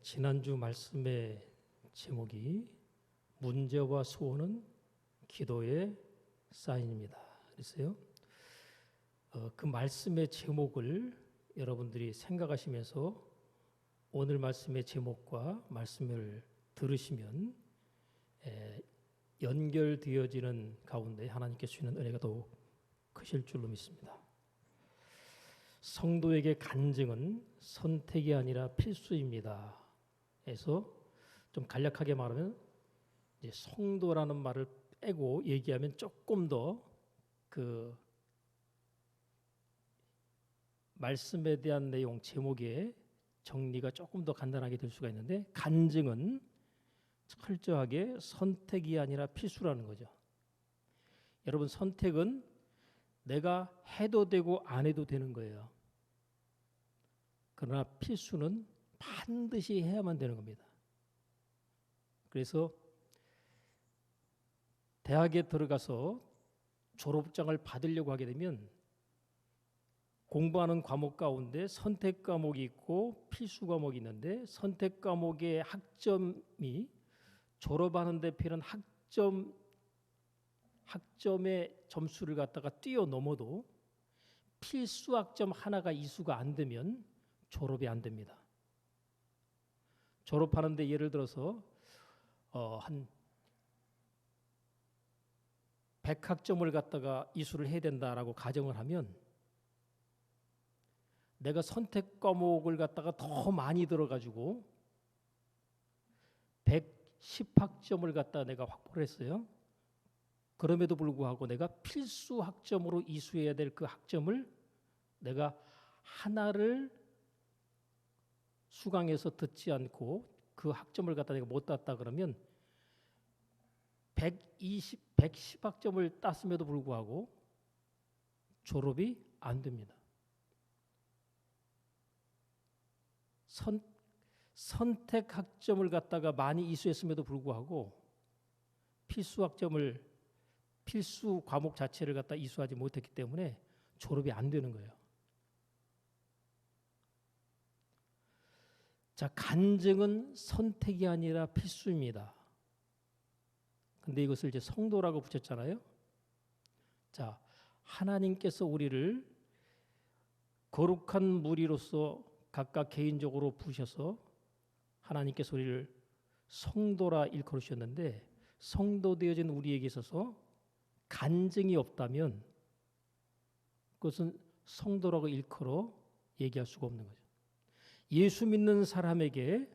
지난주 말씀의 제목이 문제와 소원은 기도의 사인입니다. 그랬어요. 그 말씀의 제목을 여러분들이 생각하시면서 오늘 말씀의 제목과 말씀을 들으시면 연결되어지는 가운데 하나님께 주시는 은혜가 더욱 크실 줄로 믿습니다. 성도에게 간증은 선택이 아니라 필수입니다. 그래서 좀 간략하게 말하면 이제 성도라는 말을 빼고 얘기하면 조금 더 그 말씀에 대한 내용 제목의 정리가 조금 더 간단하게 될 수가 있는데, 간증은 철저하게 선택이 아니라 필수라는 거죠. 여러분, 선택은 내가 해도 되고 안 해도 되는 거예요. 그러나 필수는 반드시 해야만 되는 겁니다. 그래서 대학에 들어가서 졸업장을 받으려고 하게 되면 공부하는 과목 가운데 선택 과목이 있고 필수 과목이 있는데, 선택 과목의 학점이 졸업하는 데 필요한 학점의 점수를 갖다가 뛰어넘어도 필수 학점 하나가 이수가 안 되면 졸업이 안 됩니다. 졸업하는데 예를 들어서 한 100학점을 갖다가 이수를 해야 된다라고 가정을 하면, 내가 선택 과목을 갖다가 더 많이 들어가지고 110학점을 갖다가 내가 확보를 했어요. 그럼에도 불구하고 내가 필수 학점으로 이수해야 될 그 학점을 내가 하나를 수강해서 듣지 않고 그 학점을 갖다 내가 못 땄다 그러면 110학점을 땄음에도 불구하고 졸업이 안 됩니다. 선택 학점을 갖다가 많이 이수했음에도 불구하고 필수 과목 자체를 갖다 이수하지 못했기 때문에 졸업이 안 되는 거예요. 자, 간증은 선택이 아니라 필수입니다. 근데 이것을 이제 성도라고 붙였잖아요. 자, 하나님께서 우리를 거룩한 무리로서 각각 개인적으로 부으셔서 하나님께서 우리를 성도라 일컬으셨는데, 성도 되어진 우리에게 있어서 간증이 없다면 그것은 성도라고 일컬어 얘기할 수가 없는 거죠. 예수 믿는 사람에게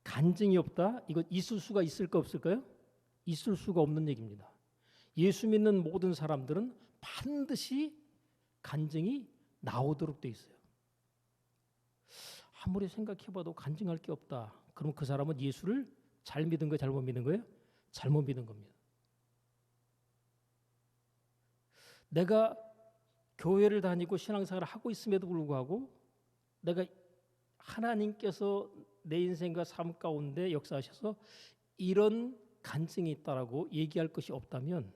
간증이 없다? 이거 있을 수가 있을까 없을까요? 있을 수가 없는 얘기입니다. 예수 믿는 모든 사람들은 반드시 간증이 나오도록 돼 있어요. 아무리 생각해봐도 간증할 게 없다. 그럼 그 사람은 예수를 잘 믿은 거예요? 잘못 믿은 거예요? 잘못 믿은 겁니다. 내가 교회를 다니고 신앙생활을 하고 있음에도 불구하고 내가 하나님께서 내 인생과 삶 가운데 역사하셔서 이런 간증이 있다라고 얘기할 것이 없다면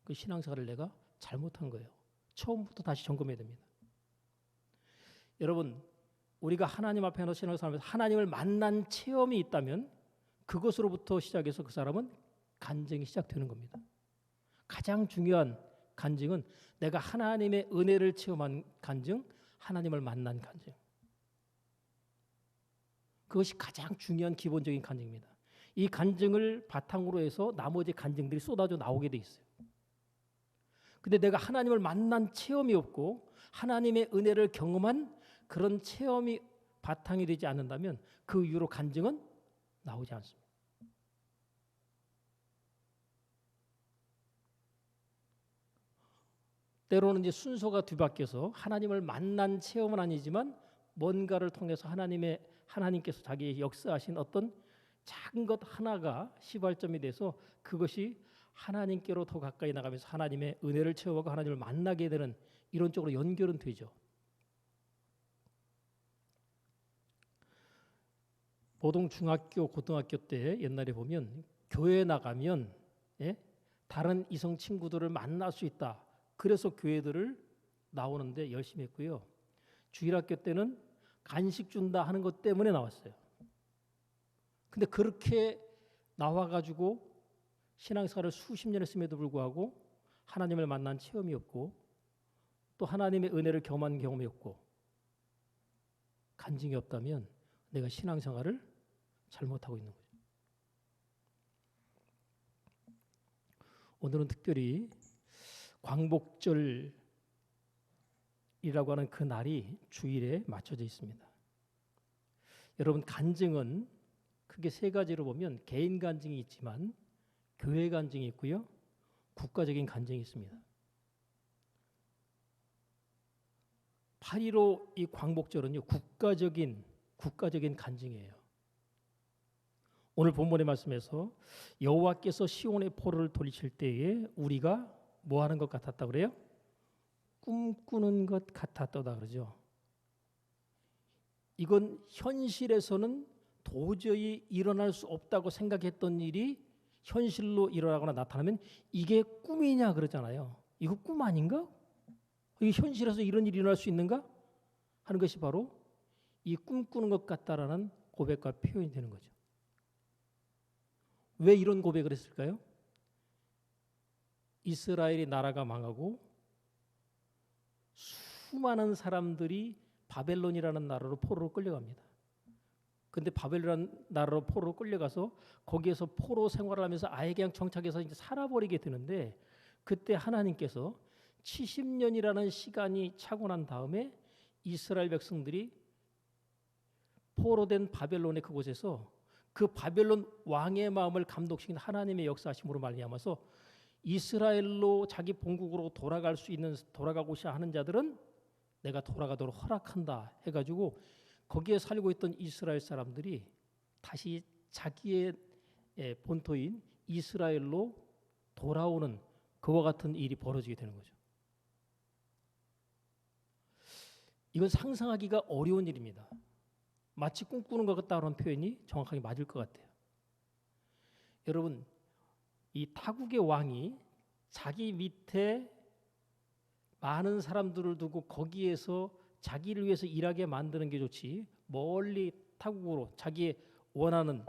그 신앙생활을 내가 잘못한 거예요. 처음부터 다시 점검해야 됩니다. 여러분, 우리가 하나님 앞에 서 신앙생활하면서 하나님을 만난 체험이 있다면 그것으로부터 시작해서 그 사람은 간증이 시작되는 겁니다. 가장 중요한 간증은 내가 하나님의 은혜를 체험한 간증, 하나님을 만난 간증. 그것이 가장 중요한 기본적인 간증입니다. 이 간증을 바탕으로 해서 나머지 간증들이 쏟아져 나오게 돼 있어요. 근데 내가 하나님을 만난 체험이 없고 하나님의 은혜를 경험한 그런 체험이 바탕이 되지 않는다면 그 이후로 간증은 나오지 않습니다. 때로는 이제 순서가 뒤바뀌어서 하나님을 만난 체험은 아니지만 뭔가를 통해서 하나님께서 자기의 역사하신 어떤 작은 것 하나가 시발점이 돼서 그것이 하나님께로 더 가까이 나가면서 하나님의 은혜를 체험하고 하나님을 만나게 되는 이런 쪽으로 연결은 되죠. 보통 중학교, 고등학교 때 옛날에 보면 교회에 나가면 다른 이성 친구들을 만날 수 있다. 그래서 교회들을 나오는데 열심히 했고요. 주일학교 때는 간식 준다 하는 것 때문에 나왔어요. 근데 그렇게 나와가지고 신앙생활을 수십 년 했음에도 불구하고 하나님을 만난 체험이 없고 또 하나님의 은혜를 경험한 경험이 없고 간증이 없다면 내가 신앙생활을 잘못하고 있는 거죠. 오늘은 특별히 광복절이라고 하는 그 날이 주일에 맞춰져 있습니다. 여러분, 간증은 크게 세 가지로 보면 개인 간증이 있지만 교회 간증이 있고요, 국가적인 간증이 있습니다. 8.15 이 광복절은요, 국가적인 간증이에요. 오늘 본문의 말씀에서 여호와께서 시온의 포로를 돌리실 때에 우리가 뭐 하는 것 같았다 그래요? 꿈꾸는 것 같았다 그러죠. 이건 현실에서는 도저히 일어날 수 없다고 생각했던 일이 현실로 일어나거나 나타나면 이게 꿈이냐 그러잖아요. 이거 꿈 아닌가? 이게 현실에서 이런 일이 일어날 수 있는가? 하는 것이 바로 이 꿈꾸는 것 같다라는 고백과 표현이 되는 거죠. 왜 이런 고백을 했을까요? 이스라엘이 나라가 망하고 수많은 사람들이 바벨론이라는 나라로 포로로 끌려갑니다. 근데 바벨론이라는 나라로 포로로 끌려가서 거기에서 포로 생활을 하면서 아예 그냥 정착해서 이제 살아버리게 되는데, 그때 하나님께서 70년이라는 시간이 차고 난 다음에 이스라엘 백성들이 포로된 바벨론의 그곳에서 그 바벨론 왕의 마음을 감독시킨 하나님의 역사하심으로 말미암아서 이스라엘로 자기 본국으로 돌아가고자 하는 자들은 내가 돌아가도록 허락한다 해가지고 거기에 살고 있던 이스라엘 사람들이 다시 자기의 본토인 이스라엘로 돌아오는 그와 같은 일이 벌어지게 되는 거죠. 이건 상상하기가 어려운 일입니다. 마치 꿈꾸는 것 같다는 표현이 정확하게 맞을 것 같아요. 여러분, 이 타국의 왕이 자기 밑에 많은 사람들을 두고 거기에서 자기를 위해서 일하게 만드는 게 좋지, 멀리 타국으로 자기의 원하는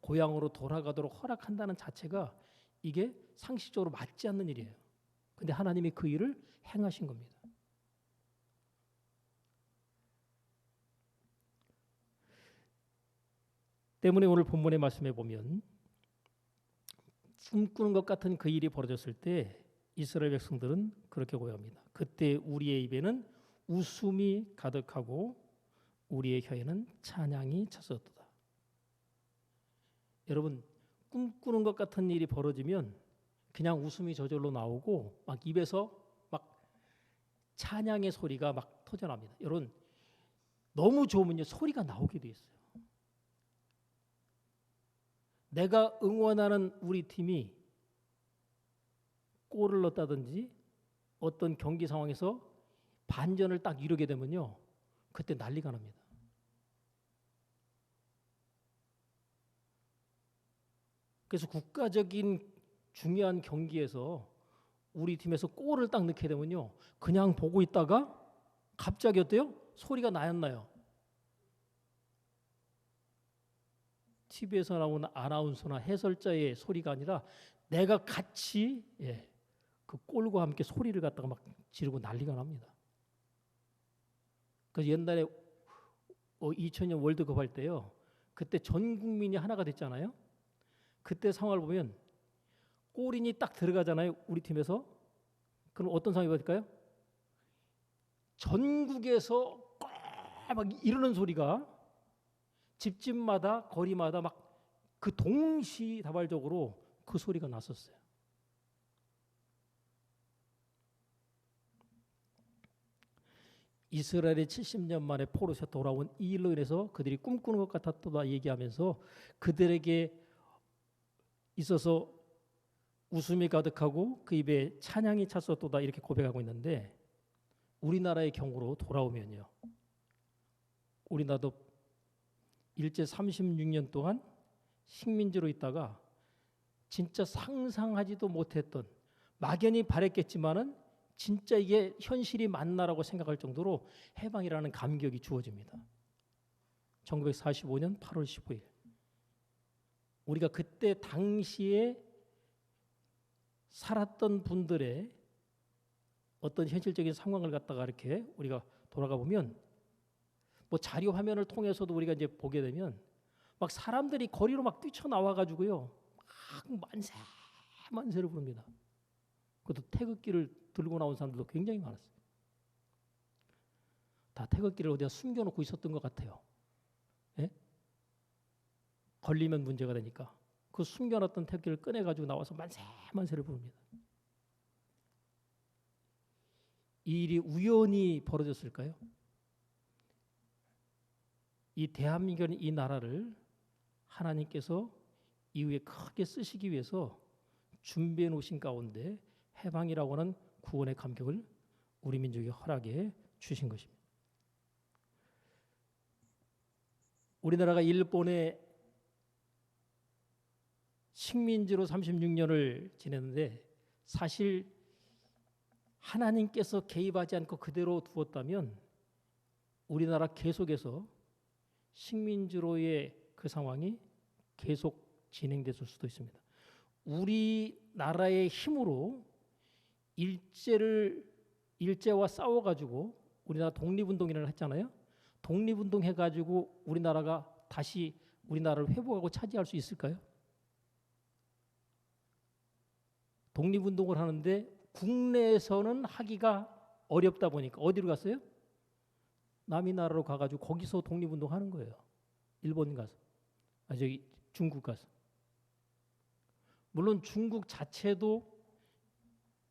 고향으로 돌아가도록 허락한다는 자체가 이게 상식적으로 맞지 않는 일이에요. 근데 하나님이 그 일을 행하신 겁니다. 때문에 오늘 본문의 말씀에 보면 꿈꾸는 것 같은 그 일이 벌어졌을 때 이스라엘 백성들은 그렇게 고백합니다. 그때 우리의 입에는 웃음이 가득하고 우리의 혀에는 찬양이 찼었도다. 여러분, 꿈꾸는 것 같은 일이 벌어지면 그냥 웃음이 저절로 나오고 막 입에서 막 찬양의 소리가 막 터져납니다. 여러분, 너무 좋으면요 소리가 나오게 돼 있어요. 내가 응원하는 우리 팀이 골을 넣었다든지 어떤 경기 상황에서 반전을 딱 이루게 되면요, 그때 난리가 납니다. 그래서 국가적인 중요한 경기에서 우리 팀에서 골을 딱 넣게 되면요, 그냥 보고 있다가 갑자기 어때요? 소리가 나였나요? TV에서 나오는 아나운서나 해설자의 소리가 아니라 내가 같이 그 골과 함께 소리를 갖다가 막 지르고 난리가 납니다. 그래서 옛날에 2000년 월드컵 할 때요, 그때 전 국민이 하나가 됐잖아요. 그때 상황을 보면 골인이 딱 들어가잖아요, 우리 팀에서. 그럼 어떤 상황이 될까요? 전국에서 막 이러는 소리가 집집마다 거리마다 막 그 동시다발적으로 그 소리가 났었어요. 이스라엘이 70년 만에 포로에서 돌아온 이 일로 인해서 그들이 꿈꾸는 것 같았다 얘기하면서 그들에게 있어서 웃음이 가득하고 그 입에 찬양이 찼었도다 이렇게 고백하고 있는데, 우리나라의 경우로 돌아오면요, 우리나라도 일제 36년 동안 식민지로 있다가 진짜 상상하지도 못했던, 막연히 바랬겠지만은 진짜 이게 현실이 맞나라고 생각할 정도로 해방이라는 감격이 주어집니다. 1945년 8월 15일 우리가 그때 당시에 살았던 분들의 어떤 현실적인 상황을 갖다가 이렇게 우리가 돌아가 보면 뭐 자료 화면을 통해서도 우리가 이제 보게 되면 막 사람들이 거리로 막 뛰쳐나와 가지고요. 막 만세를 부릅니다. 그것도 태극기를 들고 나온 사람들도 굉장히 많았어요. 다 태극기를 어디다 숨겨놓고 있었던 것 같아요. 예? 걸리면 문제가 되니까 그 숨겨놨던 태극기를 꺼내가지고 나와서 만세를 부릅니다. 이 일이 우연히 벌어졌을까요? 이 대한민국 이 나라를 하나님께서 이후에 크게 쓰시기 위해서 준비해 놓으신 가운데 해방이라고 하는 구원의 감격을 우리 민족에 허락해 주신 것입니다. 우리나라가 일본의 식민지로 36년을 지냈는데 사실 하나님께서 개입하지 않고 그대로 두었다면 우리나라 계속해서 식민지로의 그 상황이 계속 진행됐을 수도 있습니다. 우리나라의 힘으로 일제와 싸워가지고 우리나라 독립운동이라는 했잖아요. 독립운동 해가지고 우리나라가 다시 우리나라를 회복하고 차지할 수 있을까요? 독립운동을 하는데 국내에서는 하기가 어렵다 보니까 어디로 갔어요? 남이 나라로 가가지고 거기서 독립운동 하는 거예요. 일본 가서, 중국 가서. 물론 중국 자체도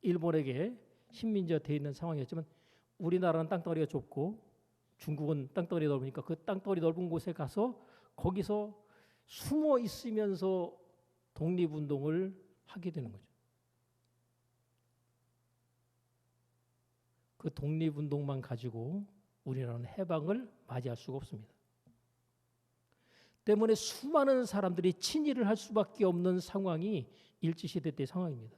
일본에게 식민지가 되어 있는 상황이었지만 우리나라는 땅덩어리가 좁고 중국은 땅덩어리 넓으니까 그 땅덩어리 넓은 곳에 가서 거기서 숨어 있으면서 독립운동을 하게 되는 거죠. 그 독립운동만 가지고 우리나라는 해방을 맞이할 수가 없습니다. 때문에 수많은 사람들이 친일을 할 수밖에 없는 상황이 일제시대 때 상황입니다.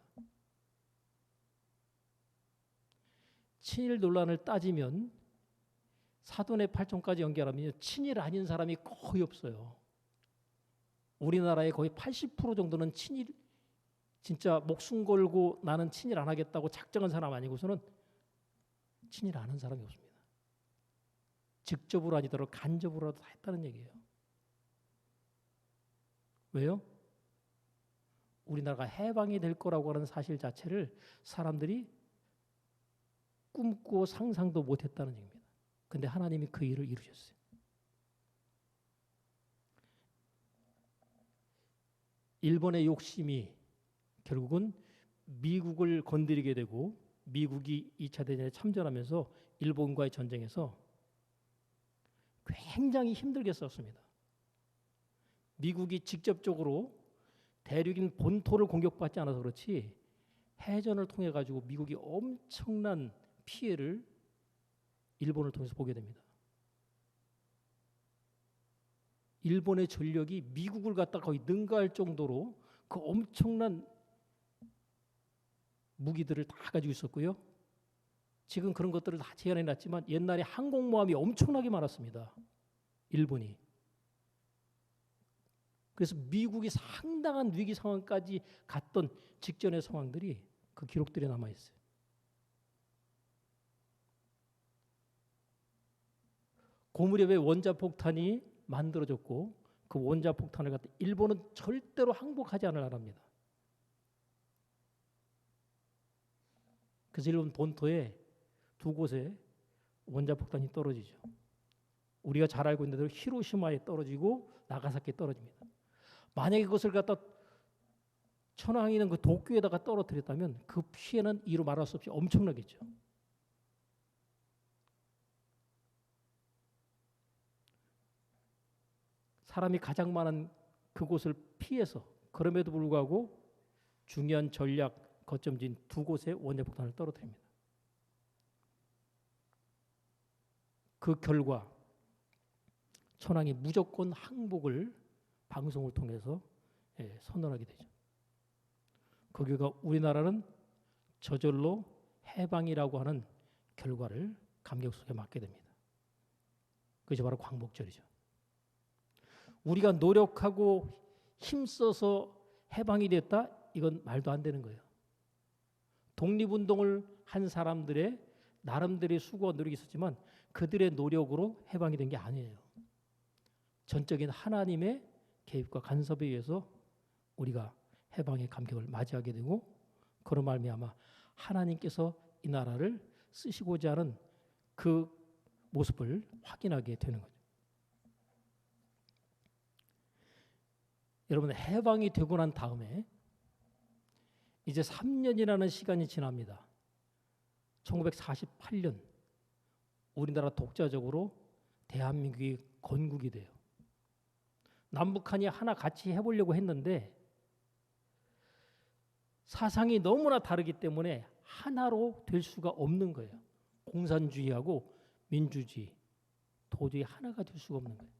친일 논란을 따지면 사돈의 팔촌까지 연결하면 친일 아닌 사람이 거의 없어요. 우리나라의 거의 80% 정도는 친일, 진짜 목숨 걸고 나는 친일 안 하겠다고 작정한 사람 아니고서는 친일 안 한 사람이 없습니다. 직접으로 아니더라도 간접으로라도 다 했다는 얘기예요. 왜요? 우리나라가 해방이 될 거라고 하는 사실 자체를 사람들이 꿈꾸고 상상도 못했다는 얘기입니다. 근데 하나님이 그 일을 이루셨어요. 일본의 욕심이 결국은 미국을 건드리게 되고 미국이 2차 대전에 참전하면서 일본과의 전쟁에서 굉장히 힘들게 싸웠습니다. 미국이 직접적으로 대륙인 본토를 공격받지 않아서 그렇지 해전을 통해 가지고 미국이 엄청난 피해를 일본을 통해서 보게 됩니다. 일본의 전력이 미국을 갖다 거의 능가할 정도로 그 엄청난 무기들을 다 가지고 있었고요. 지금 그런 것들을 다 제한해 놨지만 옛날에 항공모함이 엄청나게 많았습니다. 일본이. 그래서 미국이 상당한 위기 상황까지 갔던 직전의 상황들이 그 기록들에 남아 있어요. 그 무렵에 원자폭탄이 만들어졌고 그 원자폭탄을 갖다 일본은 절대로 항복하지 않을 나라입니다. 그래서 일본 본토에 두 곳에 원자폭탄이 떨어지죠. 우리가 잘 알고 있는 대로 히로시마에 떨어지고 나가사키에 떨어집니다. 만약에 그것을 갖다 천황이 있는 그 도쿄에다가 떨어뜨렸다면 그 피해는 이루 말할 수 없이 엄청나겠죠. 사람이 가장 많은 그곳을 피해서 그럼에도 불구하고 중요한 전략 거점지인 두 곳에 원자폭탄을 떨어뜨립니다. 그 결과 천황이 무조건 항복을 방송을 통해서 선언하게 되죠. 그 결과 우리나라는 저절로 해방이라고 하는 결과를 감격 속에 맞게 됩니다. 그것이 바로 광복절이죠. 우리가 노력하고 힘써서 해방이 됐다? 이건 말도 안 되는 거예요. 독립운동을 한 사람들의 나름대로의 수고와 노력이 있었지만 그들의 노력으로 해방이 된 게 아니에요. 전적인 하나님의 개입과 간섭에 의해서 우리가 해방의 감격을 맞이하게 되고 그런 말미암아 하나님께서 이 나라를 쓰시고자 하는 그 모습을 확인하게 되는 거죠. 여러분 해방이 되고 난 다음에 이제 3년이라는 시간이 지납니다. 1948년 우리나라 독자적으로 대한민국이 건국이 돼요. 남북한이 하나 같이 해보려고 했는데 사상이 너무나 다르기 때문에 하나로 될 수가 없는 거예요. 공산주의하고 민주주의 도저히 하나가 될 수가 없는 거예요.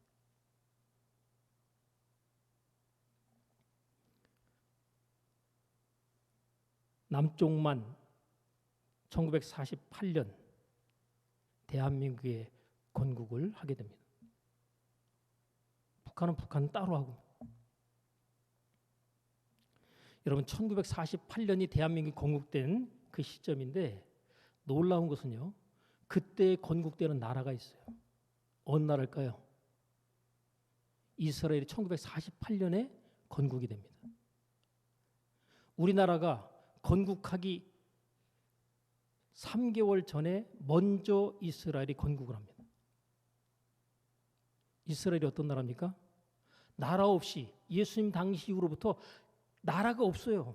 남쪽만 1948년 대한민국의 건국을 하게 됩니다. 북한은 북한 따로 하고. 여러분 1948년이 대한민국이 건국된 그 시점인데 놀라운 것은요. 그때 건국되는 나라가 있어요. 어느 나라일까요? 이스라엘이 1948년에 건국이 됩니다. 우리나라가 건국하기 3개월 전에 먼저 이스라엘이 건국을 합니다. 이스라엘이 어떤 나라입니까? 나라 없이 예수님 당시 이후로부터 나라가 없어요.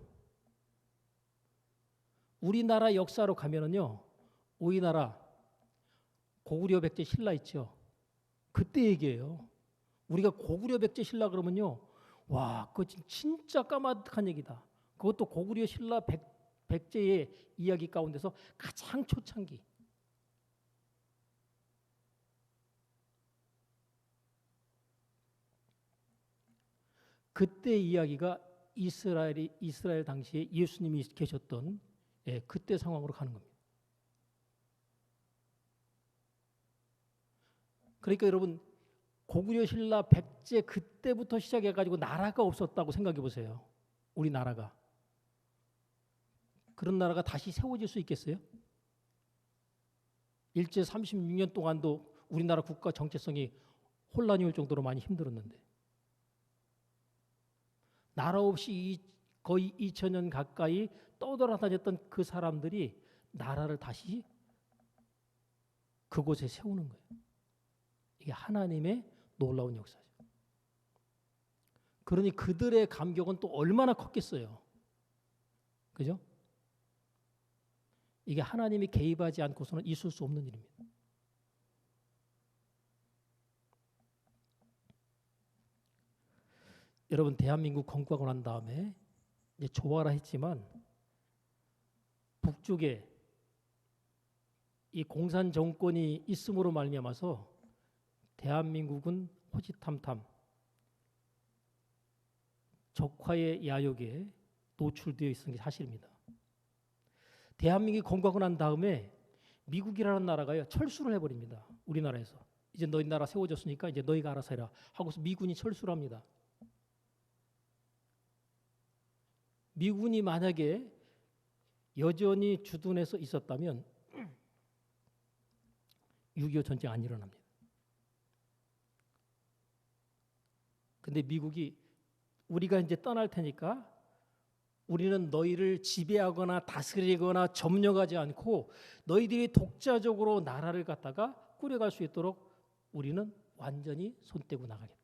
우리나라 역사로 가면은요. 우리나라 고구려 백제 신라 있죠. 그때 얘기예요. 우리가 고구려 백제 신라 그러면요. 와, 그거 진짜 까마득한 얘기다. 그것도 고구려 신라 백제의 이야기 가운데서 가장 초창기. 그때 이야기가 이스라엘 당시에 예수님이 계셨던 그때 상황으로 가는 겁니다. 그러니까 여러분 고구려 신라 백제 그때부터 시작해가지고 나라가 없었다고 생각해 보세요. 우리나라가. 그런 나라가 다시 세워질 수 있겠어요? 일제 36년 동안도 우리나라 국가 정체성이 혼란이 올 정도로 많이 힘들었는데 나라 없이 거의 2000년 가까이 떠돌아다녔던 그 사람들이 나라를 다시 그곳에 세우는 거예요. 이게 하나님의 놀라운 역사죠. 그러니 그들의 감격은 또 얼마나 컸겠어요. 그죠? 이게 하나님이 개입하지 않고서는 있을 수 없는 일입니다. 여러분 대한민국 건국하고 난 다음에 이제 조화라 했지만 북쪽에 이 공산 정권이 있음으로 말미암아서 대한민국은 호시탐탐 적화의 야욕에 노출되어 있는 게 사실입니다. 대한민국이 건국하고 난 다음에 미국이라는 나라가요 철수를 해버립니다. 우리나라에서 이제 너희 나라 세워졌으니까 이제 너희가 알아서 해라 하고서 미군이 철수를 합니다. 미군이 만약에 여전히 주둔해서 있었다면 6.25 전쟁 안 일어납니다. 근데 미국이 우리가 이제 떠날 테니까 우리는 너희를 지배하거나 다스리거나 점령하지 않고 너희들이 독자적으로 나라를 갖다가 꾸려갈 수 있도록 우리는 완전히 손 떼고 나가겠다.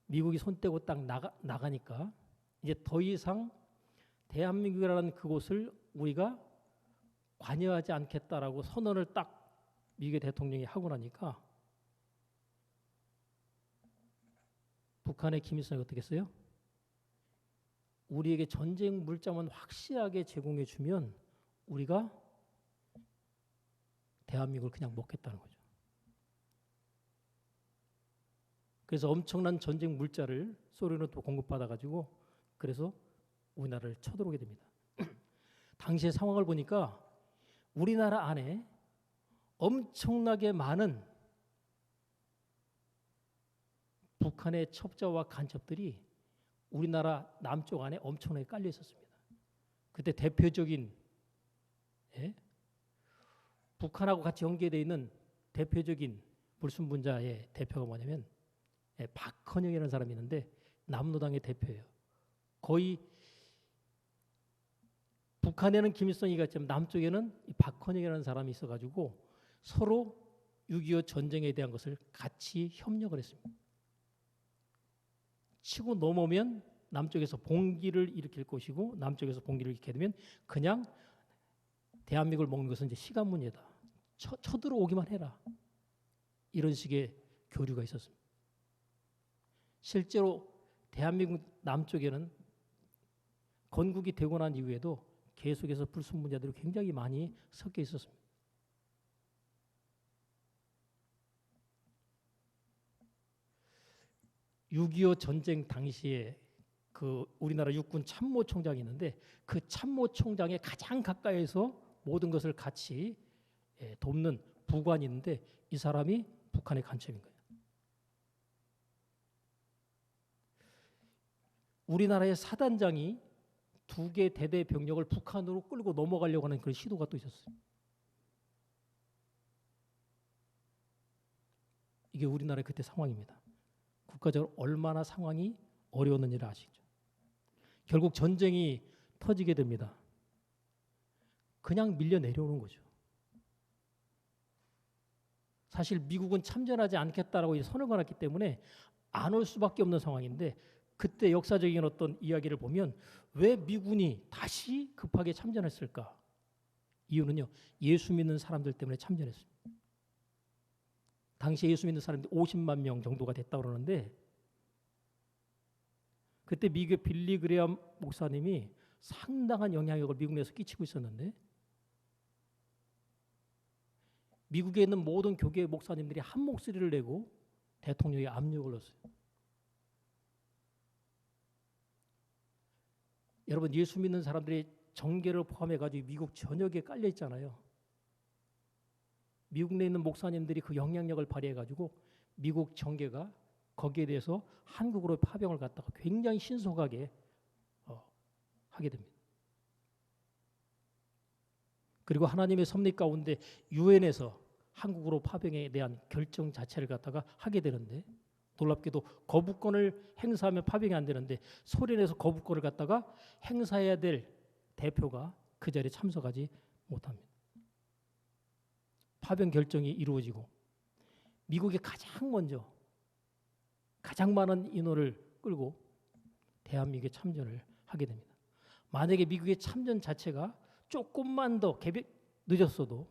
미국이 손 떼고 딱 나가니까 이제 더 이상 대한민국이라는 그곳을 우리가 관여하지 않겠다라고 선언을 딱 미국의 대통령이 하고 나니까 북한의 김일성이 어떻게 했어요? 우리에게 전쟁 물자만 확실하게 제공해 주면 우리가 대한민국을 그냥 먹겠다는 거죠. 그래서 엄청난 전쟁 물자를 소련은 또 공급받아가지고 그래서 우리나라를 쳐들어오게 됩니다. 당시의 상황을 보니까 우리나라 안에 엄청나게 많은 북한의 첩자와 간첩들이 우리나라 남쪽 안에 엄청나게 깔려 있었습니다. 그때 대표적인 북한하고 같이 연계되어 있는 대표적인 불순분자의 대표가 뭐냐면 박헌영이라는 사람이 있는데 남로당의 대표예요. 거의 북한에는 김일성이가 있지만 남쪽에는 이 박헌영이라는 사람이 있어가지고 서로 6.25 전쟁에 대한 것을 같이 협력을 했습니다. 치고 넘어오면 남쪽에서 봉기를 일으킬 것이고 남쪽에서 봉기를 일으키게 되면 그냥 대한민국을 먹는 것은 이제 시간 문제다. 쳐들어오기만 해라. 이런 식의 교류가 있었습니다. 실제로 대한민국 남쪽에는 건국이 되고 난 이후에도 계속해서 불순분자들이 굉장히 많이 섞여 있었습니다. (6.25) 전쟁 당시에 그 우리나라 육군 참모총장이 있는데 그 참모총장의 가장 가까이서 모든 것을 같이 돕는 부관이 있는데 이 사람이 북한의 간첩인 거예요. 우리나라의 사단장이 2개 대대 병력을 북한으로 끌고 넘어가려고 하는 그런 시도가 또 있었어요. 이게 우리나라의 그때 상황입니다. 국가적으로 얼마나 상황이 어려웠는지를 아시죠? 결국 전쟁이 터지게 됩니다. 그냥 밀려 내려오는 거죠. 사실 미국은 참전하지 않겠다라고 선을 걸었기 때문에 안 올 수밖에 없는 상황인데 그때 역사적인 어떤 이야기를 보면 왜 미군이 다시 급하게 참전했을까? 이유는요. 예수 믿는 사람들 때문에 참전했습니다. 당시에 예수 믿는 사람들이 50만 명 정도가 됐다고 그러는데 그때 미국의 빌리 그레엄 목사님이 상당한 영향력을 미국 내에서 끼치고 있었는데 미국에 있는 모든 교계 목사님들이 한 목소리를 내고 대통령에 압력을 넣었어요. 여러분 예수 믿는 사람들이 정계를 포함해가지고 미국 전역에 깔려 있잖아요. 미국 내에 있는 목사님들이 그 영향력을 발휘해가지고 미국 정계가 거기에 대해서 한국으로 파병을 갖다가 굉장히 신속하게 하게 됩니다. 그리고 하나님의 섭리 가운데 유엔에서 한국으로 파병에 대한 결정 자체를 갖다가 하게 되는데 놀랍게도 거부권을 행사하면 파병이 안 되는데 소련에서 거부권을 갖다가 행사해야 될 대표가 그 자리에 참석하지 못합니다. 파병 결정이 이루어지고 미국이 가장 먼저 가장 많은 인원을 끌고 대한민국에 참전을 하게 됩니다. 만약에 미국의 참전 자체가 조금만 더 늦었어도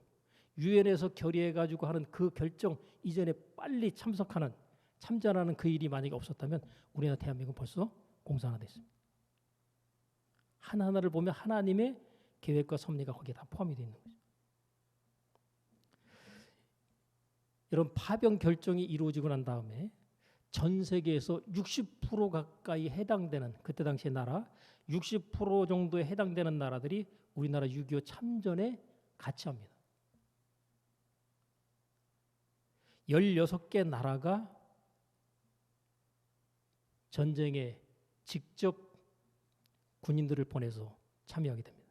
유엔에서 결의해가지고 하는 그 결정 이전에 빨리 참전하는 그 일이 만약에 없었다면 우리나라 대한민국은 벌써 공산화됐습니다. 하나하나를 보면 하나님의 계획과 섭리가 거기에 다 포함이 되어 있는 거죠. 이런 파병 결정이 이루어지고 난 다음에 전 세계에서 60% 가까이 해당되는 그때 당시의 나라 60% 정도에 해당되는 나라들이 우리나라 6.25 참전에 같이 합니다. 16개 나라가 전쟁에 직접 군인들을 보내서 참여하게 됩니다.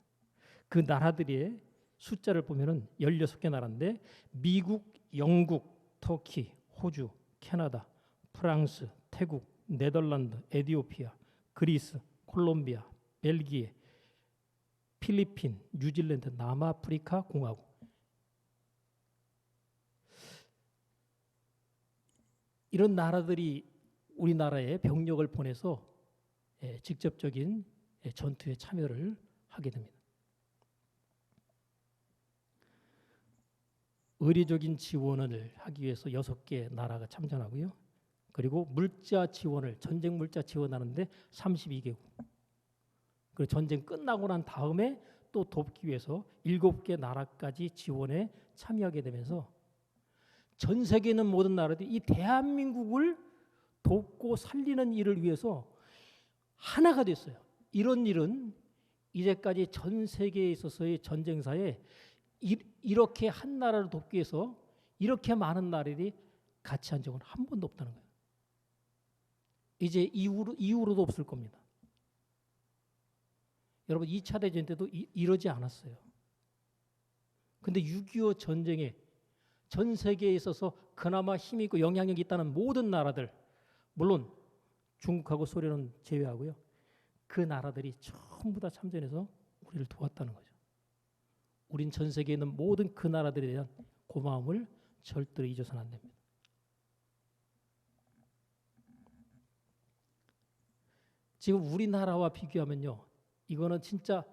그 나라들의 숫자를 보면은 16개 나라인데 미국, 영국, 터키, 호주, 캐나다, 프랑스, 태국, 네덜란드, 에티오피아, 그리스, 콜롬비아, 벨기에, 필리핀, 뉴질랜드, 남아프리카 공화국. 이런 나라들이 우리나라에 병력을 보내서 직접적인 전투에 참여를 하게 됩니다. 의료적인 지원을 하기 위해서 6개 나라가 참전하고요. 그리고 물자 지원을 전쟁 물자 지원하는데 32개국. 그리고 전쟁 끝나고 난 다음에 또 돕기 위해서 7개 나라까지 지원에 참여하게 되면서 전 세계에 있는 모든 나라들이 이 대한민국을 돕고 살리는 일을 위해서 하나가 됐어요. 이런 일은 이제까지 전 세계에 있어서의 전쟁사에 이렇게 한 나라를 돕기 위해서 이렇게 많은 나라들이 같이 한 적은 한 번도 없다는 거예요. 이제 이후로도 없을 겁니다. 여러분 2차 대전 때도 이러지 않았어요. 근데 6.25 전쟁에 전 세계에 있어서 그나마 힘이 있고 영향력이 있다는 모든 나라들, 물론 중국하고 소련은 제외하고요. 그 나라들이 전부 다 참전해서 우리를 도왔다는 거죠. 우린 전 세계에 있는 모든 그 나라들에 대한 고마움을 절대로 잊어서는 안 됩니다. 지금 우리나라와 비교하면요. 이거는 진짜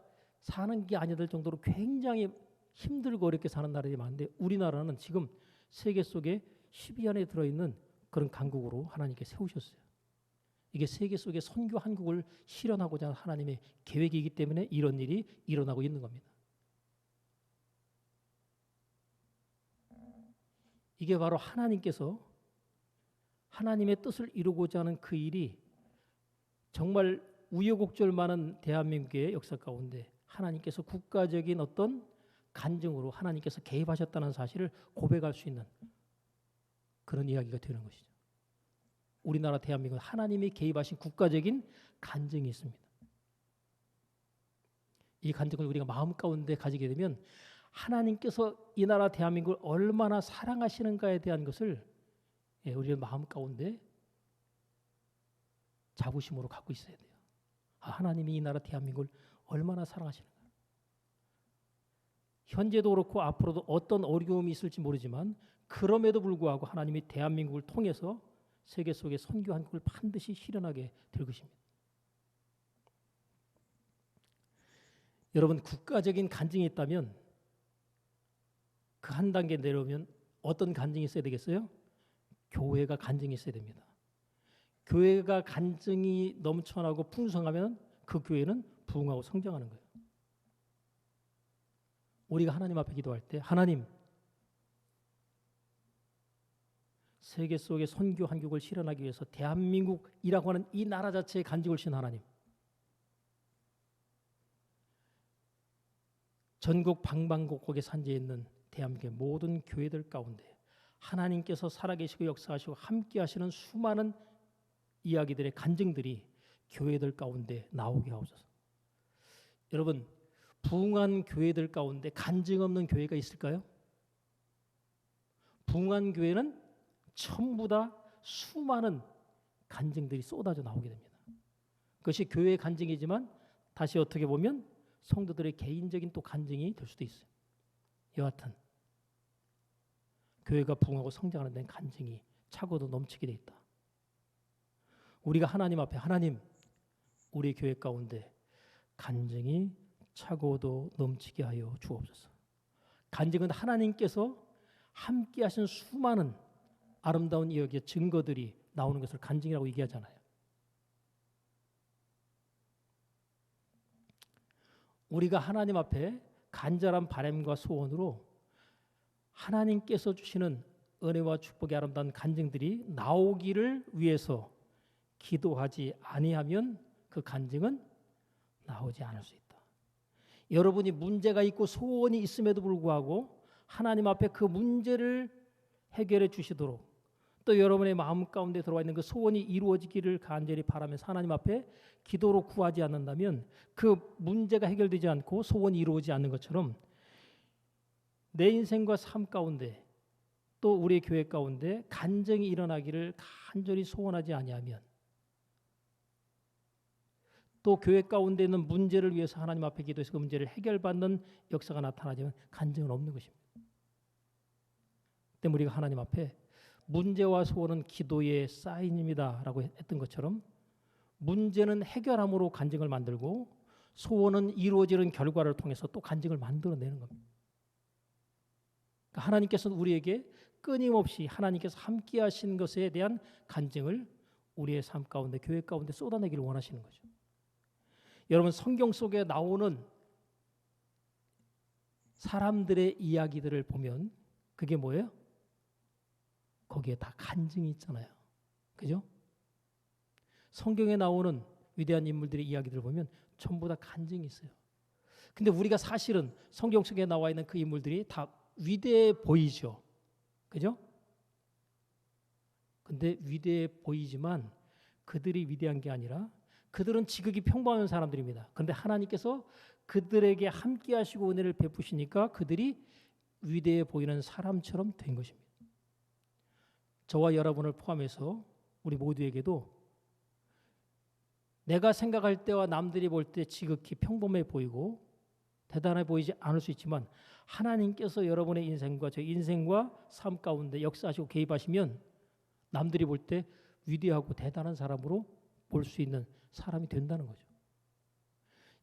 사는 게 아니될 정도로 굉장히 힘들고 어렵게 사는 나라들이 많은데 우리나라는 지금 세계 속에 10위 안에 들어있는 그런 강국으로 하나님께 세우셨어요. 이게 세계 속에 선교 한국을 실현하고자 하는 하나님의 계획이기 때문에 이런 일이 일어나고 있는 겁니다. 이게 바로 하나님께서 하나님의 뜻을 이루고자 하는 그 일이 정말 우여곡절 많은 대한민국의 역사 가운데 하나님께서 국가적인 어떤 간증으로 하나님께서 개입하셨다는 사실을 고백할 수 있는 그런 이야기가 되는 것이죠. 우리나라 대한민국은 하나님이 개입하신 국가적인 간증이 있습니다. 이 간증을 우리가 마음 가운데 가지게 되면 하나님께서 이 나라 대한민국을 얼마나 사랑하시는가에 대한 것을 우리의 마음 가운데 자부심으로 갖고 있어야 돼요. 하나님이 이 나라 대한민국을 얼마나 사랑하시는가. 현재도 그렇고 앞으로도 어떤 어려움이 있을지 모르지만 그럼에도 불구하고 하나님이 대한민국을 통해서 세계 속의 선교 한국을 반드시 실현하게 될 것입니다. 여러분 국가적인 간증이 있다면 그 한 단계 내려오면 어떤 간증이 있어야 되겠어요? 교회가 간증이 있어야 됩니다. 교회가 간증이 넘쳐나고 풍성하면 그 교회는 부흥하고 성장하는 거예요. 우리가 하나님 앞에 기도할 때 하나님 세계 속의 선교 한국을 실현하기 위해서 대한민국이라고 하는 이 나라 자체에 간증을 주신 하나님 전국 방방곡곡에 산재해 있는 대한민국의 모든 교회들 가운데 하나님께서 살아계시고 역사하시고 함께 하시는 수많은 이야기들의 간증들이 교회들 가운데 나오게 하옵소서. 여러분 부흥한 교회들 가운데 간증 없는 교회가 있을까요? 부흥한 교회는 전부 다 수많은 간증들이 쏟아져 나오게 됩니다. 그것이 교회의 간증이지만 다시 어떻게 보면 성도들의 개인적인 또 간증이 될 수도 있어요. 여하튼 교회가 부흥하고 성장하는 데는 간증이 차고도 넘치게 돼 있다. 우리가 하나님 앞에 하나님 우리 교회 가운데 간증이 차고도 넘치게 하여 주옵소서. 간증은 하나님께서 함께 하신 수많은 아름다운 이야기의 증거들이 나오는 것을 간증이라고 얘기하잖아요. 우리가 하나님 앞에 간절한 바람과 소원으로 하나님께서 주시는 은혜와 축복의 아름다운 간증들이 나오기를 위해서 기도하지 아니하면 그 간증은 나오지 않을 수 있다. 여러분이 문제가 있고 소원이 있음에도 불구하고 하나님 앞에 그 문제를 해결해 주시도록 또 여러분의 마음 가운데 들어와 있는 그 소원이 이루어지기를 간절히 바라면서 하나님 앞에 기도로 구하지 않는다면 그 문제가 해결되지 않고 소원이 이루어지지 않는 것처럼 내 인생과 삶 가운데 또 우리 교회 가운데 간증이 일어나기를 간절히 소원하지 아니하면 또 교회 가운데 있는 문제를 위해서 하나님 앞에 기도해서 그 문제를 해결받는 역사가 나타나지만 간증은 없는 것입니다. 때문에 우리가 하나님 앞에 문제와 소원은 기도의 사인입니다 라고 했던 것처럼 문제는 해결함으로 간증을 만들고 소원은 이루어지는 결과를 통해서 또 간증을 만들어내는 겁니다. 그러니까 하나님께서는 우리에게 끊임없이 하나님께서 함께 하신 것에 대한 간증을 우리의 삶 가운데 교회 가운데 쏟아내기를 원하시는 거죠. 여러분 성경 속에 나오는 사람들의 이야기들을 보면 그게 뭐예요? 거기에 다 간증이 있잖아요. 그죠? 성경에 나오는 위대한 인물들의 이야기들을 보면 전부 다 간증이 있어요. 근데 우리가 사실은 성경 속에 나와 있는 그 인물들이 다 위대해 보이죠. 그죠? 근데 위대해 보이지만 그들이 위대한 게 아니라 그들은 지극히 평범한 사람들입니다. 그런데 하나님께서 그들에게 함께 하시고 은혜를 베푸시니까 그들이 위대해 보이는 사람처럼 된 것입니다. 저와 여러분을 포함해서 우리 모두에게도 내가 생각할 때와 남들이 볼 때 지극히 평범해 보이고 대단해 보이지 않을 수 있지만 하나님께서 여러분의 인생과 저 인생과 삶 가운데 역사하시고 개입하시면 남들이 볼 때 위대하고 대단한 사람으로 볼 수 있는 사람이 된다는 거죠.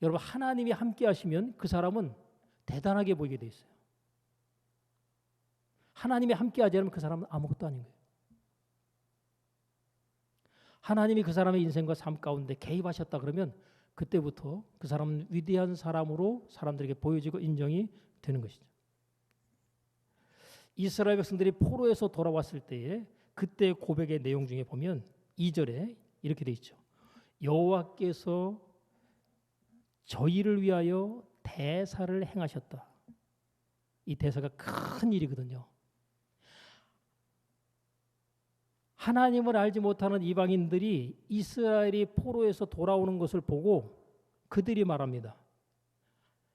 여러분 하나님이 함께 하시면 그 사람은 대단하게 보이게 돼 있어요. 하나님이 함께 하지 않으면 그 사람은 아무것도 아닌 거예요. 하나님이 그 사람의 인생과 삶 가운데 개입하셨다 그러면 그때부터 그 사람은 위대한 사람으로 사람들에게 보여지고 인정이 되는 것이죠. 이스라엘 백성들이 포로에서 돌아왔을 때에 그때 고백의 내용 중에 보면 2절에 이렇게 돼 있죠. 여호와께서 저희를 위하여 대사를 행하셨다. 이 대사가 큰 일이거든요. 하나님을 알지 못하는 이방인들이 이스라엘이 포로에서 돌아오는 것을 보고 그들이 말합니다.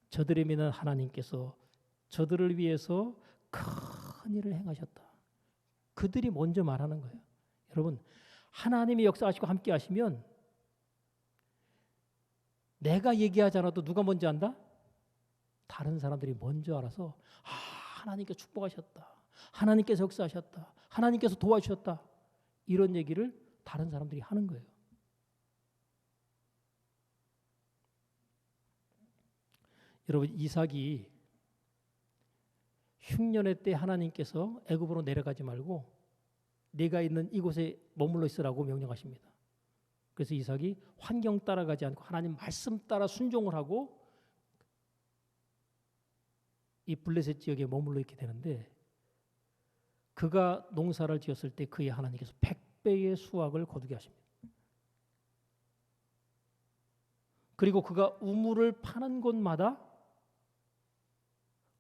저들이 믿는 하나님께서 저들을 위해서 큰 일을 행하셨다. 그들이 먼저 말하는 거예요. 여러분 하나님이 역사하시고 함께 하시면 내가 얘기하지 않아도 누가 먼저 안다? 다른 사람들이 먼저 알아서 하나님께서 축복하셨다. 하나님께서 역사하셨다. 하나님께서 도와주셨다. 이런 얘기를 다른 사람들이 하는 거예요. 여러분 이삭이 흉년의 때 하나님께서 애굽으로 내려가지 말고 내가 있는 이곳에 머물러 있으라고 명령하십니다. 그래서 이삭이 환경 따라가지 않고 하나님 말씀 따라 순종을 하고 이 블레셋 지역에 머물러 있게 되는데 그가 농사를 지었을 때 그의 하나님께서 100배의 수확을 거두게 하십니다. 그리고 그가 우물을 파는 곳마다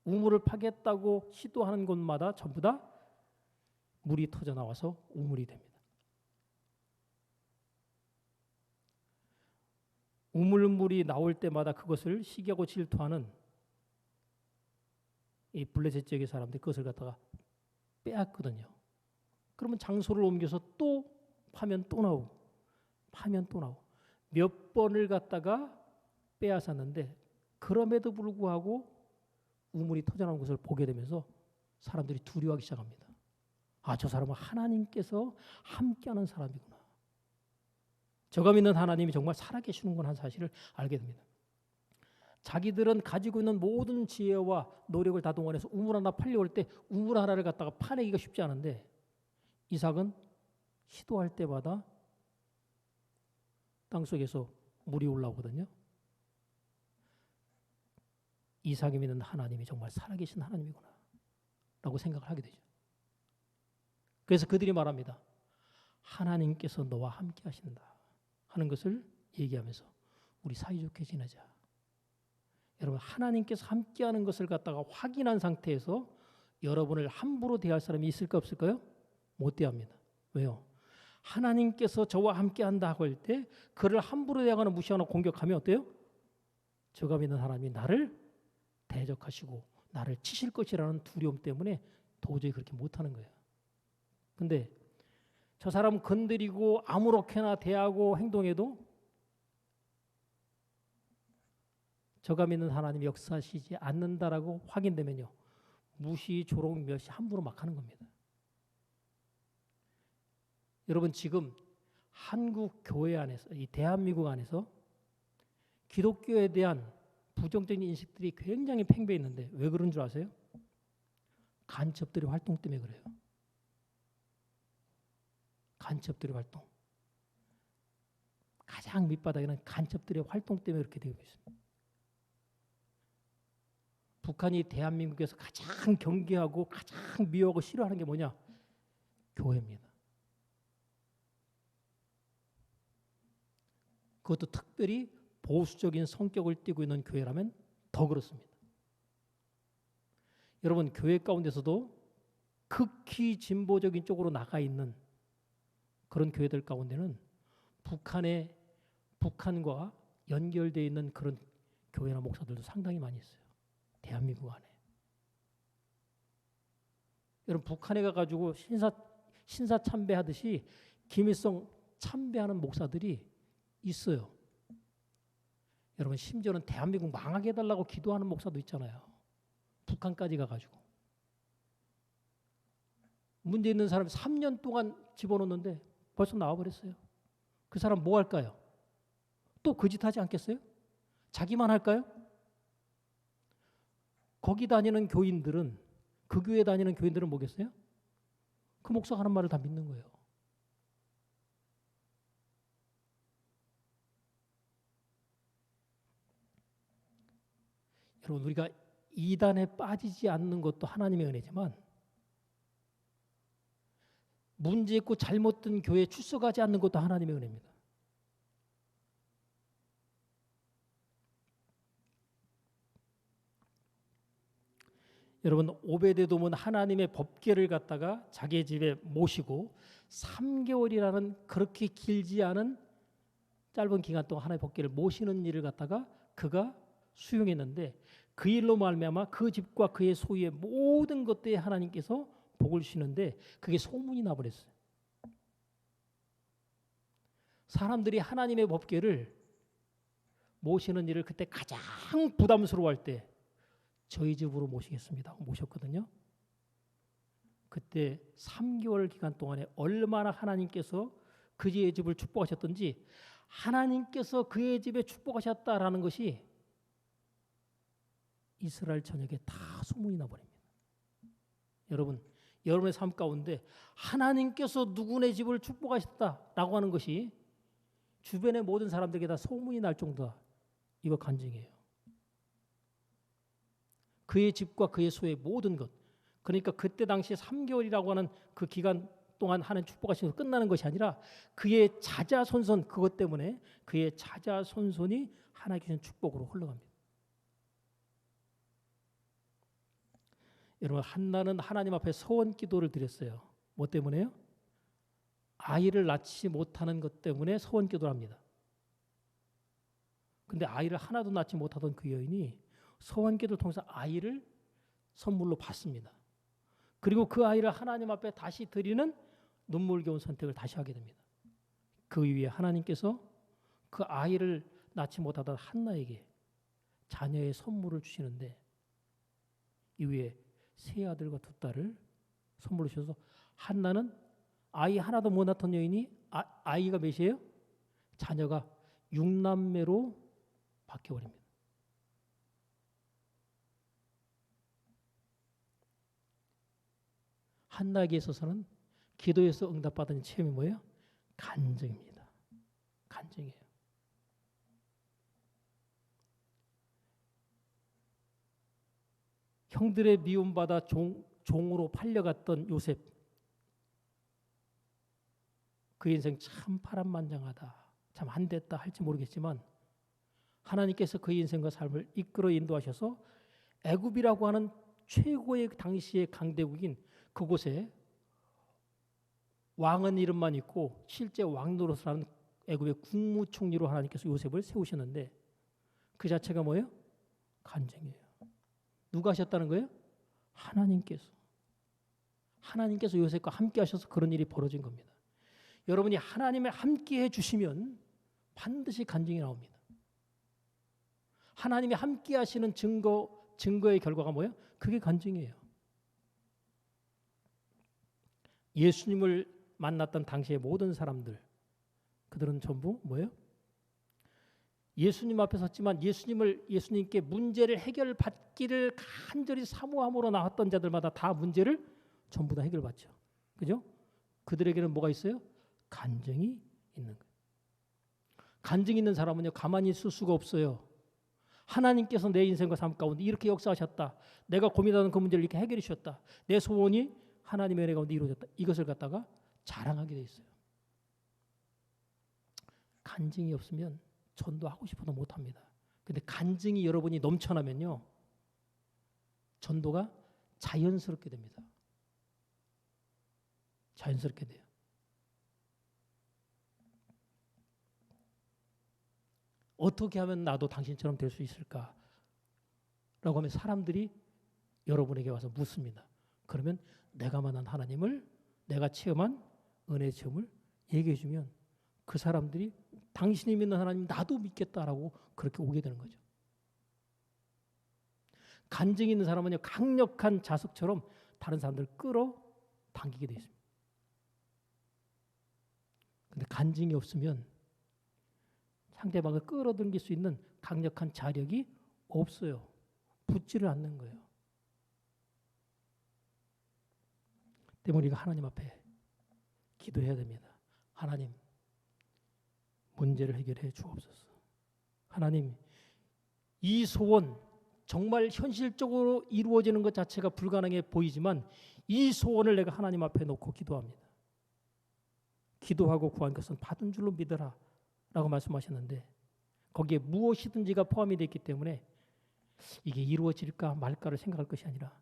우물을 파겠다고 시도하는 곳마다 전부 다 물이 터져 나와서 우물이 됩니다. 우물물이 나올 때마다 그것을 시기하고 질투하는 이 블레셋 지역의 사람들이 그것을 갖다가 빼앗거든요. 그러면 장소를 옮겨서 또 파면 또 나오고 파면 또 나오고 몇 번을 갖다가 빼앗았는데 그럼에도 불구하고 우물이 터져나오는 것을 보게 되면서 사람들이 두려워하기 시작합니다. 저 사람은 하나님께서 함께하는 사람이구나. 저가 믿는 하나님이 정말 살아계시는구나 하는 사실을 알게 됩니다. 자기들은 가지고 있는 모든 지혜와 노력을 다 동원해서 우물 하나 팔려올 때 우물 하나를 갖다가 파내기가 쉽지 않은데 이삭은 시도할 때마다 땅속에서 물이 올라오거든요. 이삭이 믿는 하나님이 정말 살아계신 하나님이구나 라고 생각을 하게 되죠. 그래서 그들이 말합니다. 하나님께서 너와 함께 하신다 하는 것을 얘기하면서 우리 사이좋게 지내자. 여러분 하나님께서 함께하는 것을 갖다가 확인한 상태에서 여러분을 함부로 대할 사람이 있을까 없을까요? 못 대합니다. 왜요? 하나님께서 저와 함께한다 하고 할 때 그를 함부로 대하거나 무시하거나 공격하면 어때요? 저가 믿는 하나님이 나를 대적하시고 나를 치실 것이라는 두려움 때문에 도저히 그렇게 못하는 거예요. 근데 저 사람 건드리고 아무렇게나 대하고 행동해도 저가 믿는 하나님이 역사하시지 않는다라고 확인되면요. 무시, 조롱, 멸시 함부로 막 하는 겁니다. 여러분 지금 한국 교회 안에서 이 대한민국 안에서 기독교에 대한 부정적인 인식들이 굉장히 팽배해 있는데 왜 그런 줄 아세요? 간첩들의 활동 때문에 그래요. 간첩들의 활동. 가장 밑바닥에는 간첩들의 활동 때문에 그렇게 되고 있습니다. 북한이 대한민국에서 가장 경계하고 가장 미워하고 싫어하는 게 뭐냐? 교회입니다. 그것도 특별히 보수적인 성격을 띠고 있는 교회라면 더 그렇습니다. 여러분, 교회 가운데서도 극히 진보적인 쪽으로 나가 있는 그런 교회들 가운데는 북한과 연결되어 있는 그런 교회나 목사들도 상당히 많이 있어요. 대한민국 안에. 여러분, 북한에 가가지고 신사 참배하듯이 김일성 참배하는 목사들이 있어요. 여러분, 심지어는 대한민국 망하게 해달라고 기도하는 목사도 있잖아요. 북한까지 가가지고. 문제 있는 사람 3년 동안 집어넣는데 벌써 나와버렸어요. 그 사람 뭐 할까요? 또 그 짓 하지 않겠어요? 자기만 할까요? 거기 다니는 교인들은, 그 교회 다니는 교인들은 뭐겠어요? 그 목사가 하는 말을 다 믿는 거예요. 여러분, 우리가 이단에 빠지지 않는 것도 하나님의 은혜지만 문제 있고 잘못된 교회에 출석하지 않는 것도 하나님의 은혜입니다. 여러분, 오베데돔은 하나님의 법궤를 갖다가 자기 집에 모시고 3개월이라는 그렇게 길지 않은 짧은 기간 동안 하나님의 법궤를 모시는 일을 갖다가 그가 수용했는데, 그 일로 말미암아 그 집과 그의 소유의 모든 것들에 하나님께서 복을 주시는데 그게 소문이 나버렸어요. 사람들이 하나님의 법궤를 모시는 일을 그때 가장 부담스러워할 때 저희 집으로 모시겠습니다 모셨거든요. 그때 3개월 기간 동안에 얼마나 하나님께서 그의 집을 축복하셨던지, 하나님께서 그의 집에 축복하셨다라는 것이 이스라엘 전역에 다 소문이 나버립니다. 여러분, 여러분의 삶 가운데 하나님께서 누구네 집을 축복하셨다라고 하는 것이 주변의 모든 사람들에게 다 소문이 날 정도다. 이거 간증이에요. 그의 집과 그의 소의 모든 것. 그러니까 그때 당시에 3개월이라고 하는 그 기간 동안 하는 축복하시면서 끝나는 것이 아니라 그의 자자손손, 그것 때문에 그의 자자손손이 하나님께 주신 축복으로 흘러갑니다. 여러분, 한나는 하나님 앞에 서원 기도를 드렸어요. 뭐 때문에요? 아이를 낳지 못하는 것 때문에 서원 기도를 합니다. 근데 아이를 하나도 낳지 못하던 그 여인이 서원 기도를 통해서 아이를 선물로 받습니다. 그리고 그 아이를 하나님 앞에 다시 드리는 눈물겨운 선택을 다시 하게 됩니다. 그 위에 하나님께서 그 아이를 낳지 못하던 한나에게 자녀의 선물을 주시는데, 이후에 세 아들과 두 딸을 선물로 주셔서 한나는 아이 하나도 못 낳던 여인이 아이가 몇이에요? 자녀가 6남매로 바뀌어버립니다. 한나에게 있어서는 기도에서 응답받은 체험이 뭐예요? 간증입니다. 간증이에요. 형들의 미움받아 종으로 팔려갔던 요셉, 그 인생 참 파란만장하다, 참 안됐다 할지 모르겠지만 하나님께서 그 인생과 삶을 이끌어 인도하셔서 애굽이라고 하는 최고의 당시의 강대국인 그곳에 왕은 이름만 있고 실제 왕 노릇을 하는 애굽의 국무총리로 하나님께서 요셉을 세우셨는데, 그 자체가 뭐예요? 간증이에요. 누가 하셨다는 거예요? 하나님께서. 하나님께서 요셉과 함께 하셔서 그런 일이 벌어진 겁니다. 여러분이 하나님을 함께 해주시면 반드시 간증이 나옵니다. 하나님이 함께 하시는 증거의 결과가 뭐예요? 그게 간증이에요. 예수님을 만났던 당시의 모든 사람들, 그들은 전부 뭐예요? 예수님 앞에 섰지만 예수님께 문제를 해결받기를 간절히 사모함으로 나왔던 자들마다 다 문제를 전부 다 해결받죠. 그죠? 그들에게는 뭐가 있어요? 간증이 있는 거예요. 간증 있는 사람은요, 가만히 있을 수가 없어요. 하나님께서 내 인생과 삶 가운데 이렇게 역사하셨다. 내가 고민하는 그 문제를 이렇게 해결해 주셨다. 내 소원이 하나님의 은혜 가운데 이루어졌다. 이것을 갖다가 자랑하게 돼 있어요. 간증이 없으면 전도하고 싶어도 못합니다. 근데 간증이 여러분이 넘쳐나면요, 전도가 자연스럽게 됩니다. 자연스럽게 돼요. 어떻게 하면 나도 당신처럼 될 수 있을까? 라고 하면 사람들이 여러분에게 와서 묻습니다. 그러면 내가 만난 하나님을, 내가 체험한 은혜의 체험을 얘기해 주면 그 사람들이 당신이 믿는 하나님 나도 믿겠다라고 그렇게 오게 되는 거죠. 간증이 있는 사람은요, 강력한 자석처럼 다른 사람들을 끌어당기게 되어 있습니다. 근데 간증이 없으면 상대방을 끌어당길 수 있는 강력한 자력이 없어요. 붙지를 않는 거예요. 때문에 우리가 하나님 앞에 기도해야 됩니다. 하나님, 문제를 해결해 주옵소서. 하나님, 이 소원 정말 현실적으로 이루어지는 것 자체가 불가능해 보이지만 이 소원을 내가 하나님 앞에 놓고 기도합니다. 기도하고 구한 것은 받은 줄로 믿어라 라고 말씀하셨는데 거기에 무엇이든지가 포함이 되어 있기 때문에 이게 이루어질까 말까를 생각할 것이 아니라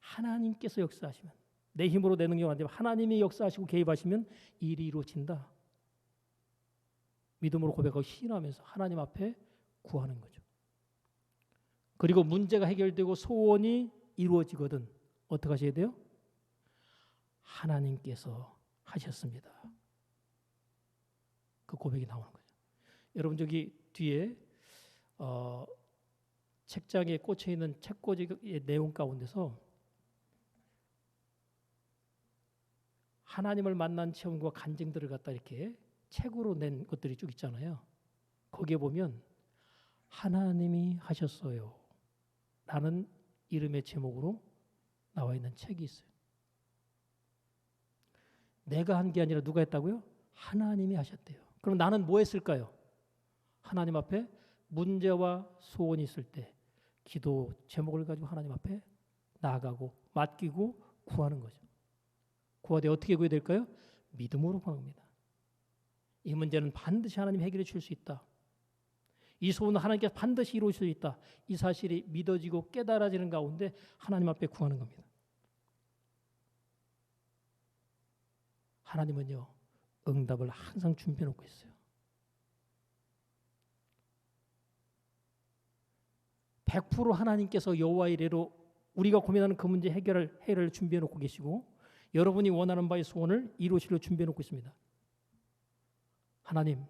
하나님께서 역사하시면, 내 힘으로 내 능력으로 안 되면 하나님이 역사하시고 개입하시면 일이 이루어진다. 믿음으로 고백하고 신뢰하면서 하나님 앞에 구하는 거죠. 그리고 문제가 해결되고 소원이 이루어지거든 어떻게 하셔야 돼요? 하나님께서 하셨습니다. 그 고백이 나오는 거죠. 여러분 저기 뒤에 책장에 꽂혀 있는 책꽂이의 내용 가운데서 하나님을 만난 체험과 간증들을 갖다 이렇게 책으로 낸 것들이 쭉 있잖아요. 거기에 보면 하나님이 하셨어요 라는 이름의 제목으로 나와 있는 책이 있어요. 내가 한 게 아니라 누가 했다고요? 하나님이 하셨대요. 그럼 나는 뭐 했을까요? 하나님 앞에 문제와 소원이 있을 때 기도 제목을 가지고 하나님 앞에 나아가고 맡기고 구하는 거죠. 구하되 어떻게 구해야 될까요? 믿음으로 구하는 겁니다. 이 문제는 반드시 하나님이 해결해 줄 수 있다. 이 소원은 하나님께서 반드시 이루실 수 있다. 이 사실이 믿어지고 깨달아지는 가운데 하나님 앞에 구하는 겁니다. 하나님은요, 응답을 항상 준비해 놓고 있어요. 100% 하나님께서 여호와의 이레로 우리가 고민하는 그 문제 해결을 준비해 놓고 계시고 여러분이 원하는 바의 소원을 이루시려 준비해 놓고 있습니다. 하나님,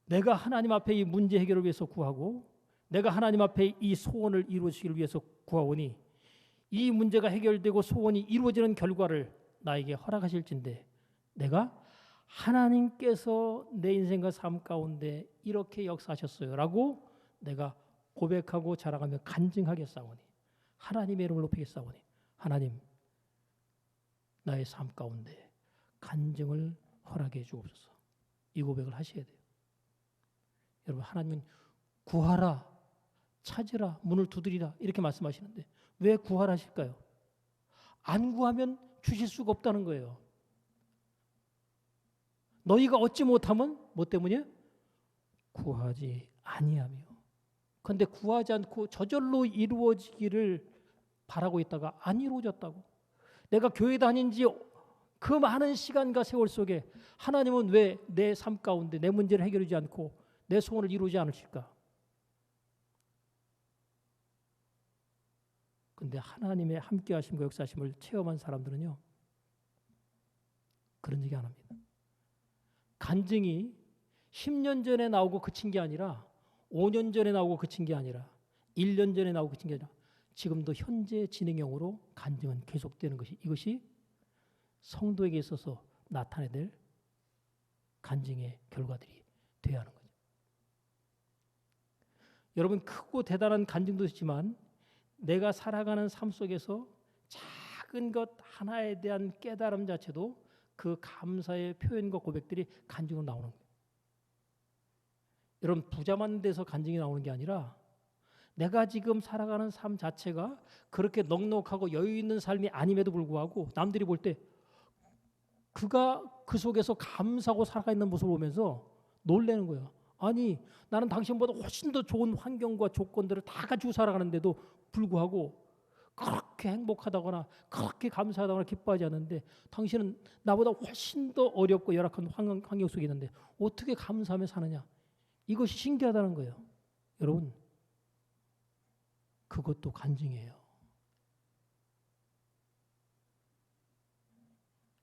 내가 하나님 앞에 이 문제 해결을 위해서 구하고 내가 하나님 앞에 이 소원을 이루시기 위해서 구하오니 이 문제가 해결되고 소원이 이루어지는 결과를 나에게 허락하실진데 내가 하나님께서 내 인생과 삶 가운데 이렇게 역사하셨어요 라고 내가 고백하고 자랑하며 간증하겠사오니 하나님의 이름을 높이겠사오니 하나님 나의 삶 가운데 간증을 허락해 주옵소서. 이 고백을 하셔야 돼요. 여러분, 하나님은 구하라, 찾으라, 문을 두드리라 이렇게 말씀하시는데 왜 구하라 하실까요? 안 구하면 주실 수가 없다는 거예요. 너희가 얻지 못하면 뭐 때문이에요? 구하지 아니하며. 그런데 구하지 않고 저절로 이루어지기를 바라고 있다가 안 이루어졌다고. 내가 교회 다닌 지 그 많은 시간과 세월 속에 하나님은 왜 내 삶 가운데 내 문제를 해결하지 않고 내 소원을 이루지 않으실까? 그런데 하나님의 함께 하심과 역사하심을 체험한 사람들은요, 그런 얘기 안 합니다. 간증이 10년 전에 나오고 그친 게 아니라 5년 전에 나오고 그친 게 아니라 1년 전에 나오고 그친 게 아니라 지금도 현재 진행형으로 간증은 계속되는 것이 이것이 성도에게 있어서 나타내야 될 간증의 결과들이 되어야 하는 거죠. 여러분, 크고 대단한 간증도 있지만 내가 살아가는 삶 속에서 작은 것 하나에 대한 깨달음 자체도 그 감사의 표현과 고백들이 간증으로 나오는 거예요. 여러분, 부자 많은 데서 간증이 나오는 게 아니라 내가 지금 살아가는 삶 자체가 그렇게 넉넉하고 여유 있는 삶이 아님에도 불구하고 남들이 볼 때 그가 그 속에서 감사하고 살아가 있는 모습을 보면서 놀라는 거예요. 아니 나는 당신보다 훨씬 더 좋은 환경과 조건들을 다 가지고 살아가는데도 불구하고 그렇게 행복하다거나 그렇게 감사하다거나 기뻐하지 않는데 당신은 나보다 훨씬 더 어렵고 열악한 환경 속에 있는데 어떻게 감사하며 사느냐. 이것이 신기하다는 거예요. 여러분 그것도 간증이에요.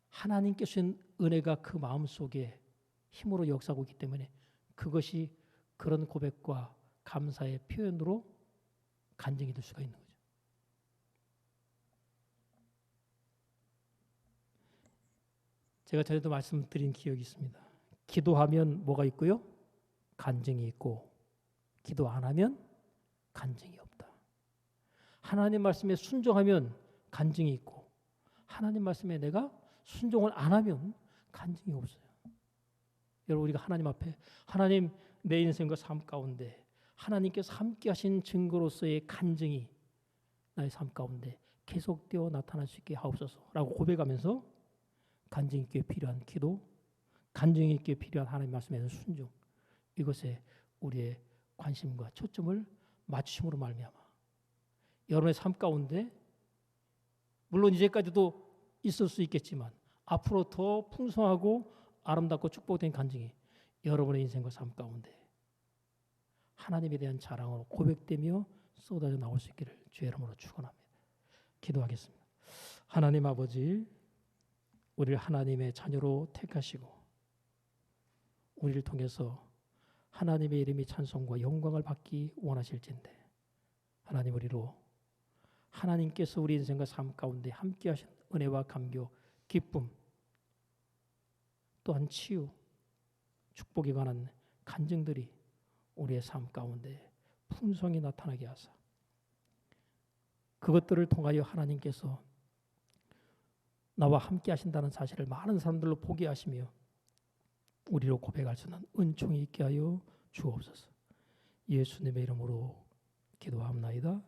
하나님께 주신 은혜가 그 마음속에 힘으로 역사하고 있기 때문에 그것이 그런 고백과 감사의 표현으로 간증이 될 수가 있는 거죠. 제가 전에도 말씀드린 기억이 있습니다. 기도하면 뭐가 있고요? 간증이 있고 기도 안 하면 간증이 없다. 하나님 말씀에 순종하면 간증이 있고 하나님 말씀에 내가 순종을 안 하면 간증이 없어요. 여러분 우리가 하나님 앞에 하나님 내 인생과 삶 가운데 하나님께서 함께 하신 증거로서의 간증이 나의 삶 가운데 계속되어 나타날 수 있게 하옵소서라고 고백하면서 간증 있게 필요한 기도, 간증 있게 필요한 하나님 말씀에 대한 순종 이것에 우리의 관심과 초점을 맞추심으로 말미암아 여러분의 삶 가운데 물론 이제까지도 있을 수 있겠지만 앞으로 더 풍성하고 아름답고 축복된 간증이 여러분의 인생과 삶 가운데 하나님에 대한 자랑으로 고백되며 쏟아져 나올 수 있기를 주의 이름으로 축원합니다. 기도하겠습니다. 하나님 아버지, 우리를 하나님의 자녀로 택하시고 우리를 통해서 하나님의 이름이 찬송과 영광을 받기 원하실진데 하나님 우리로 하나님께서 우리 인생과 삶 가운데 함께 하신 은혜와 감격, 기쁨 또한 치유, 축복에 관한 간증들이 우리의 삶 가운데 풍성히 나타나게 하사 그것들을 통하여 하나님께서 나와 함께 하신다는 사실을 많은 사람들로 보게 하시며 우리로 고백할 수 있는 은총이 있게 하여 주옵소서. 예수님의 이름으로 기도합나이다.